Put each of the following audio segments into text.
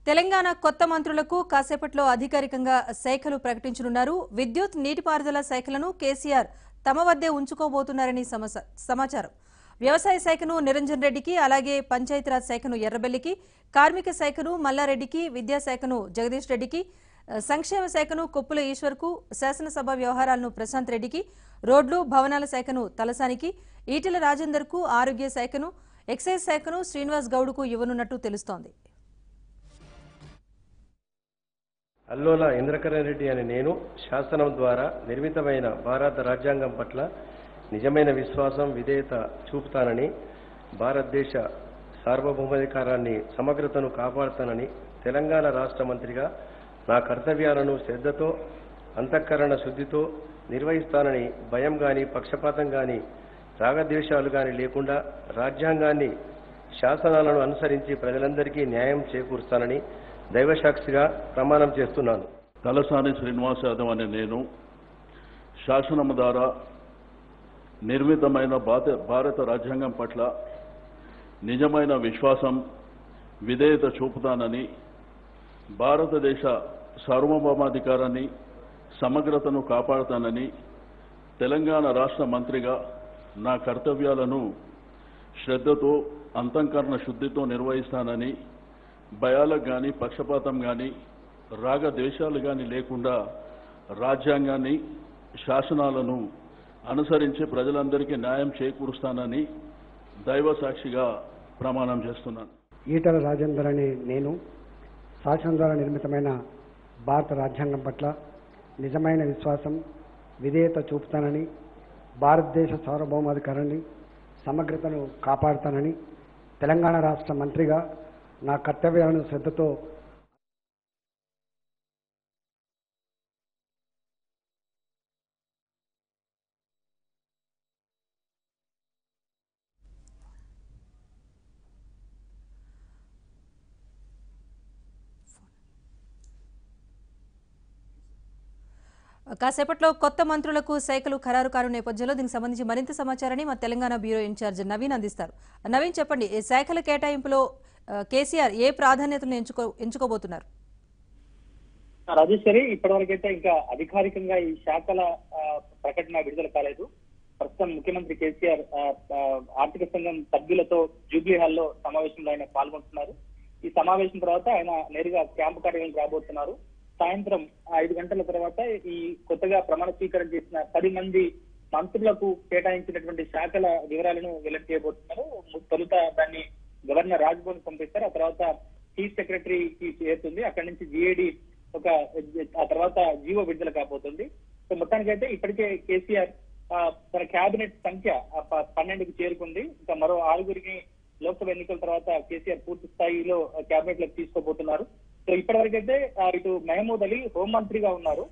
తెలంగాణ కొత్త మంత్రులకు కాసేపట్లో అధికారికంగా శాఖలు ప్రకటించనున్నారు. విద్యుత్, నీటిపారుదల శాఖలను కేసీఆర్ తమ వద్దే ఉంచుకోబోతున్నారని సమాచారం. వ్యవసాయ శాఖను నిరంజన్ రెడ్డికి, అలాగే పంచాయతీరాజ్ శాఖను ఎర్రబెల్లికి, కార్మిక శాఖను మల్లారెడ్డికి, విద్యాశాఖను జగదీష్ రెడ్డికి, సంక్షేమ శాఖను కొప్పుల ఈశ్వర్కు, శాసనసభ వ్యవహారాలను ప్రశాంత్ రెడ్డికి, రోడ్లు భవనాల శాఖను తలసానికి, ఈటెల రాజేందర్కు, ఆరోగ్య శాఖను, ఎక్సైజ్ శాఖను శ్రీనివాస్ గౌడ్కు ఇవ్వనున్నట్టు తెలుస్తోంది. అల్లోల ఇంద్రకరణ్ రెడ్డి అనే నేను శాసనం ద్వారా నిర్మితమైన భారత రాజ్యాంగం పట్ల నిజమైన విశ్వాసం, విధేయత చూపుతానని, భారతదేశ సార్వభౌమాధికారాన్ని, సమగ్రతను కాపాడుతానని, తెలంగాణ రాష్ట్ర మంత్రిగా నా కర్తవ్యాలను శ్రద్ధతో, అంతఃకరణ శుద్ధితో నిర్వహిస్తానని, భయం గాని, పక్షపాతం గాని, రాగద్వేషాలు గాని లేకుండా రాజ్యాంగాన్ని, శాసనాలను అనుసరించి ప్రజలందరికీ న్యాయం చేకూరుస్తానని దైవసాక్షిగా ప్రమాణం చేస్తున్నాను. తలసాని శ్రీనివాస్ యాదవ్ అనే నేను శాసనం ద్వారా నిర్మితమైన భారత రాజ్యాంగం పట్ల నిజమైన విశ్వాసం, విధేయత చూపుతానని, భారతదేశ సార్వభౌమాధికారాన్ని, సమగ్రతను కాపాడుతానని, తెలంగాణ రాష్ట్ర మంత్రిగా నా కర్తవ్యాలను శ్రద్ధతో, అంతఃకరణ శుద్ధితో నిర్వహిస్తానని, భయాలకు కానీ, పక్షపాతం కానీ, రాగద్వేషాలు కానీ లేకుండా రాజ్యాంగాన్ని, శాసనాలను అనుసరించి ప్రజలందరికీ న్యాయం చేకూరుస్తానని దైవ సాక్షిగా ప్రమాణం చేస్తున్నాను. ఈటెల రాజేందర్ అనే నేను శాసనం ద్వారా నిర్మితమైన భారత రాజ్యాంగం పట్ల నిజమైన విశ్వాసం, విధేయత చూపుతానని, భారతదేశ సార్వభౌమాధికారాన్ని, సమగ్రతను కాపాడుతానని, తెలంగాణ రాష్ట్ర మంత్రిగా నా కర్తవ్యాలను శ్రద్ధతో కాసేపట్లో కొత్త మంత్రులకు శాఖలు ఖరారు కారు నేపథ్యంలో దీనికి సంబంధించి మరింత సమాచారాన్ని మా తెలంగాణ బ్యూరో ఇన్ఛార్జ్ నవీన్ అందిస్తారు. నవీన్, చెప్పండి, ఈ శాఖల కేటాయింపులో కేసీఆర్ ఏ ప్రాధాన్యతను ఎంచుకోబోతున్నారు? రాజేశ్వరి, ఇప్పటివరకైతే ఇంకా అధికారికంగా ఈ శాఖల ప్రకటన విడుదల కాలేదు. ప్రస్తుతం ముఖ్యమంత్రి కేసీఆర్ ఆర్థిక సంఘం సభ్యులతో జూబ్లీ హాల్లో సమావేశంలో ఆయన పాల్గొంటున్నారు. ఈ సమావేశం తర్వాత ఆయన నేరుగా క్యాంపు కార్యాలయం రాబోతున్నారు. సాయంత్రం 5 గంటల తర్వాత ఈ కొత్తగా ప్రమాణ స్వీకారం చేసిన 10 మంది మంత్రులకు కేటాయించినటువంటి శాఖల వివరాలను వెల్లడి చేయబోతున్నారు. తొలుత దాన్ని గవర్నర్ రాజ్భవన్ పంపిస్తారు. ఆ తర్వాత చీఫ్ సెక్రటరీకి చేరుతుంది. అక్కడి నుంచి జిఏడి ఆ తర్వాత జీవో విడుదల కాబోతుంది. సో మొత్తానికైతే ఇప్పటికే కేసీఆర్ తన కేబినెట్ సంఖ్య 12కి చేరుకుంది. ఇంకా మరో 6గురికి లోక్సభ ఎన్నికల తర్వాత కేసీఆర్ పూర్తి స్థాయిలో కేబినెట్ లోకి తీసుకోబోతున్నారు. సో ఇప్పటివరకైతే ఇటు మహమూద్ అలీ హోంమంత్రిగా ఉన్నారు.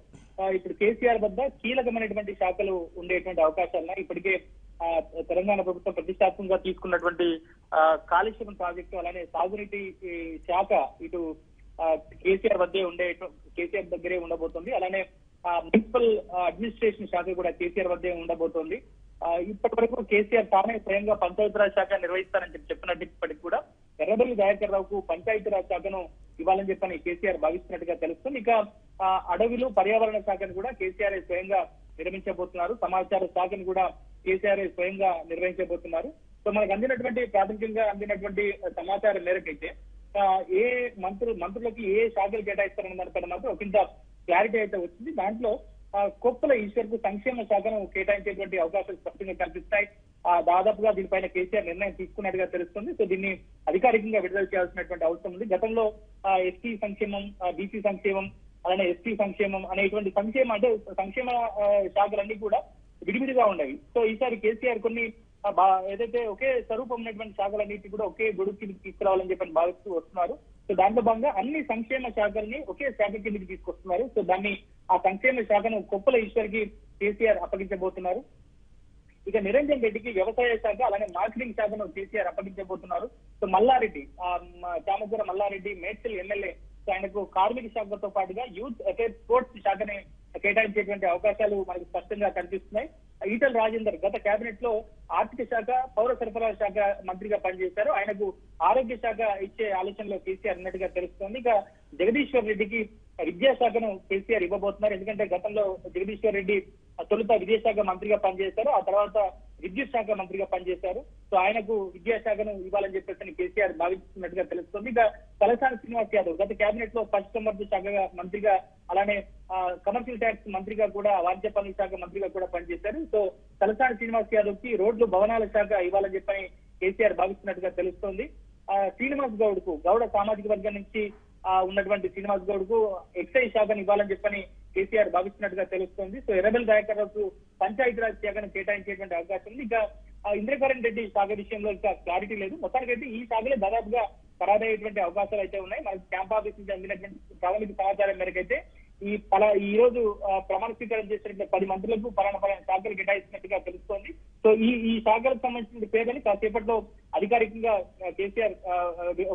ఇప్పుడు కేసీఆర్ వద్ద కీలకమైనటువంటి శాఖలు ఉండేటువంటి అవకాశాలున్నాయి. ఇప్పటికే తెలంగాణ ప్రభుత్వం ప్రతిష్టాత్మకంగా తీసుకున్నటువంటి కాళేశ్వరం ప్రాజెక్టు, అలానే సాగునీటి శాఖ ఇటు కేసీఆర్ దగ్గరే ఉండబోతోంది. అలానే మున్సిపల్ అడ్మినిస్ట్రేషన్ శాఖ కూడా కేసీఆర్ వద్దే ఉండబోతోంది. ఇప్పటి వరకు కేసీఆర్ తానే స్వయంగా పంచాయతీరాజ్ శాఖ నిర్వహిస్తారని చెప్పినప్పటికీ కూడా ఎర్రబెల్లి దయాకర్ రావుకు పంచాయతీరాజ్ శాఖను ఇవ్వాలని చెప్పని కేసీఆర్ భావిస్తున్నట్టుగా తెలుస్తుంది. ఇక అడవులు, పర్యావరణ శాఖను కూడా కేసీఆర్ స్వయంగా నిర్వహించబోతున్నారు. సమాచార శాఖను కూడా కేసీఆర్ స్వయంగా నిర్వహించబోతున్నారు. సో మనకు ప్రాథమికంగా అందినటువంటి సమాచారం మేరకైతే ఏ మంత్రులకి ఏ శాఖలు కేటాయిస్తారన్న దానిపైన మాత్రం ఒకంత క్లారిటీ అయితే వచ్చింది. దాంట్లో కొప్పుల ఈశ్వర్కు సంక్షేమ శాఖను కేటాయించేటువంటి అవకాశాలు స్పష్టంగా కనిపిస్తాయి. దాదాపుగా దీనిపైన కేసీఆర్ నిర్ణయం తీసుకున్నట్టుగా తెలుస్తుంది. సో దీన్ని అధికారికంగా విడుదల చేయాల్సినటువంటి అవసరం ఉంది. గతంలో ఎస్టీ సంక్షేమం, బీసీ సంక్షేమం, అలానే ఎస్టీ సంక్షేమం అనేటువంటి సంక్షేమ శాఖలన్నీ కూడా విడివిడిగా ఉండేవి. సో ఈసారి కేసీఆర్ కొన్ని ఏదైతే ఒకే స్వరూపం ఉన్నటువంటి శాఖలన్నిటి కూడా ఒకే గొడుగు కిందకి తీసుకురావాలని చెప్పని భావిస్తూ వస్తున్నారు. సో దాంట్లో భాగంగా అన్ని సంక్షేమ శాఖల్ని ఒకే శాఖ కిందకి తీసుకొస్తున్నారు. సో దాన్ని ఆ సంక్షేమ శాఖను కొప్పుల ఈశ్వర్కి కేసీఆర్ అప్పగించబోతున్నారు. ఇక నిరంజన్ రెడ్డికి వ్యవసాయ శాఖ, అలానే మార్కెటింగ్ శాఖను కేసీఆర్ అప్పగించబోతున్నారు. So Mallareddy, Chamakura Mallareddy Medchal MLA, so ఆయనకు కార్మిక శాఖతో పాటుగా యూత్ అఫేర్స్, స్పోర్ట్స్ శాఖని కేటాయించేటువంటి అవకాశాలు మనకు స్పష్టంగా కనిపిస్తున్నాయి. ఈటల రాజేందర్ గత కేబినెట్ లో ఆర్థిక శాఖ పౌర సరఫరాల శాఖ మంత్రిగా పనిచేశారు. ఆయనకు ఆరోగ్య శాఖ ఇచ్చే ఆలోచనలో కేసీఆర్ ఉన్నట్టుగా తెలుస్తోంది. ఇక జగదీశ్వర్ రెడ్డికి విద్యాశాఖను కేసీఆర్ ఇవ్వబోతున్నారు. ఎందుకంటే గతంలో జగదీశ్వర్ రెడ్డి తొలుత విద్యాశాఖ మంత్రిగా పనిచేశారు, ఆ తర్వాత విద్యుత్ శాఖ మంత్రిగా పనిచేశారు. సో ఆయనకు విద్యాశాఖను ఇవ్వాలని చెప్పేసి కేసీఆర్ భావిస్తున్నట్టుగా తెలుస్తుంది. ఇక తలసాని శ్రీనివాస్ యాదవ్ గత కేబినెట్ లో పశుసంవర్ధక శాఖ మంత్రిగా, అలానే కమర్షియల్ ట్యాక్స్ మంత్రిగా కూడా, వాణిజ్య పన్నుల శాఖ మంత్రిగా కూడా పనిచేశారు. సో తలసాని శ్రీనివాస్ యాదవ్ కి రోడ్లు భవనాల శాఖ ఇవ్వాలని చెప్పని కేసీఆర్ భావిస్తున్నట్టుగా తెలుస్తోంది. శ్రీనివాస్ గౌడ్ కు గౌడ సామాజిక వర్గం నుంచి ఉన్నటువంటి శ్రీనివాస్ గౌడ్ కు ఎక్సైజ్ శాఖను ఇవ్వాలని చెప్పని కేసీఆర్ భావిస్తున్నట్టుగా తెలుస్తోంది. సో ఎర్రబెల్ దయాకర్ రావుకు పంచాయతీరాజ్ శాఖను కేటాయించేటువంటి అవకాశం ఉంది. ఇక ఇంద్రకరణ్ రెడ్డి శాఖ విషయంలో ఇంకా క్లారిటీ లేదు. మొత్తానికైతే ఈ శాఖలే దాదాపుగా ఖరారయ్యేటువంటి అవకాశాలు అయితే ఉన్నాయి. మనకి క్యాంప్ ఆఫీస్ నుంచి అందినటువంటి ప్రాథమిక సమాచారం మేరకు అయితే ఈ రోజు ప్రమాణ స్వీకారం చేసినటువంటి 10 మంత్రులకు పలానా శాఖలు కేటాయిస్తున్నట్టుగా తెలుస్తోంది. సో ఈ శాఖలకు సంబంధించిన పేర్లని కాసేపట్లో అధికారికంగా కేసీఆర్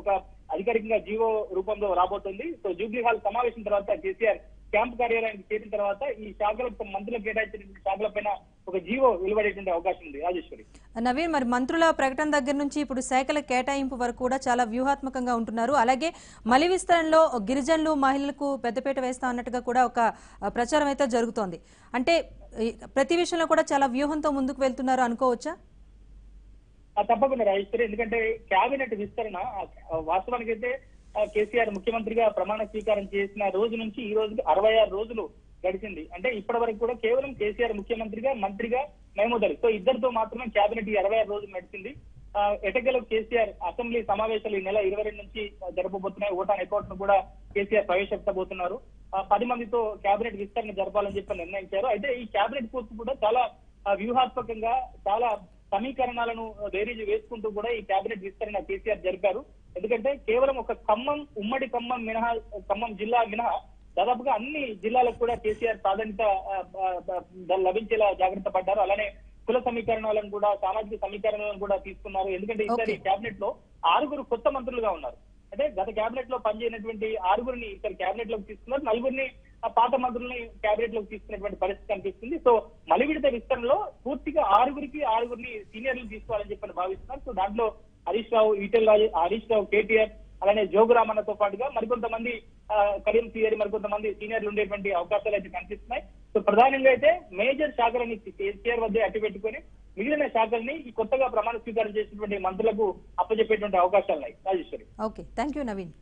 ఒక అధికారికంగా జీవో రూపంలో రాబోతుంది. సో జూబ్లీ హాల్ సమావేశం తర్వాత కేసీఆర్ క్యాంప్ కార్యాలయానికి చేరిన తర్వాత ఈ శాఖలకు మంత్రులకు కేటాయించినటువంటి శాఖలపైన ఒక జీవో వెలువడేటువంటి అవకాశం ఉంది. రాజేశ్వరి. నవీన్, మరి మంత్రుల ప్రకటన దగ్గర నుంచి ఇప్పుడు శాఖల కేటాయింపు వరకు కూడా చాలా వ్యూహాత్మకంగా ఉంటున్నారు. అలాగే మలి విస్తరణలో గిరిజనులు, మహిళలకు పెద్దపీట వేస్తా అన్నట్టుగా కూడా ఒక ప్రచారం అయితే జరుగుతోంది. అంటే ప్రతి విషయంలో కూడా చాలా వ్యూహంతో ముందుకు వెళ్తున్నారు అనుకోవచ్చా? తప్పకుండా రాజేశ్వరి, ఎందుకంటే కేబినెట్ విస్తరణ వాస్తవానికి అయితే కేసీఆర్ ముఖ్యమంత్రిగా ప్రమాణ స్వీకారం చేసిన రోజు నుంచి ఈ రోజుకి 66 రోజులు గడిచింది. అంటే ఇప్పటి వరకు కూడా కేవలం కేసీఆర్ ముఖ్యమంత్రిగా, మంత్రిగా మహమూద్ అలీ, సో ఇద్దరితో మాత్రమే కేబినెట్ 66 రోజులు నడిచింది. ఎటకెలో కేసీఆర్ అసెంబ్లీ సమావేశాలు ఈ నెల 22 నుంచి జరపబోతున్నాయి. ఓటాన్ అకౌంట్ ను కూడా కేసీఆర్ ప్రవేశపెట్టబోతున్నారు. 10 మందితో కేబినెట్ విస్తరణ జరపాలని చెప్పి నిర్ణయించారు. అయితే ఈ కేబినెట్ కూర్పు కూడా చాలా వ్యూహాత్మకంగా, చాలా సమీకరణాలను బేరీజు వేసుకుంటూ కూడా ఈ కేబినెట్ విస్తరణ కేసీఆర్ జరిపారు. ఎందుకంటే కేవలం ఒక ఉమ్మడి ఖమ్మం జిల్లా మినహా దాదాపుగా అన్ని జిల్లాలకు కూడా కేసీఆర్ ప్రాధాన్యత లభించేలా జాగ్రత్త పడ్డారు. అలానే కుల సమీకరణాలను కూడా, సామాజిక సమీకరణాలను కూడా తీసుకున్నారు. ఎందుకంటే ఈసారి కేబినెట్ లో 6 కొత్త మంత్రులుగా ఉన్నారు. అంటే గత కేబినెట్ లో పనిచేయనటువంటి 6 ఇక్కడ కేబినెట్ లోకి తీసుకున్నారు. 4 పాత మంత్రుల్ని కేబినెట్ లోకి తీసుకున్నటువంటి పరిస్థితి కనిపిస్తుంది. సో మలి విడత విస్తరణలో పూర్తిగా 6 సీనియర్లు తీసుకోవాలని చెప్పని భావిస్తున్నారు. సో దాంట్లో హరీష్ రావు, కేటీఆర్, అలానే జోగురామన్నతో పాటుగా మరికొంతమంది కరీం సిఆర్, మరికొంతమంది సీనియర్లు ఉండేటువంటి అవకాశాలు అయితే కనిపిస్తున్నాయి. సో ప్రధానంగా అయితే మేజర్ శాఖలని కేసీఆర్ వద్ద అట్టి పెట్టుకుని మిగిలిన శాఖల్ని ఈ కొత్తగా ప్రమాణ స్వీకారం చేసినటువంటి మంత్రులకు అప్పచెప్పేటువంటి అవకాశాలు ఉన్నాయి. Rajeshwari. Okay, thank you Naveen.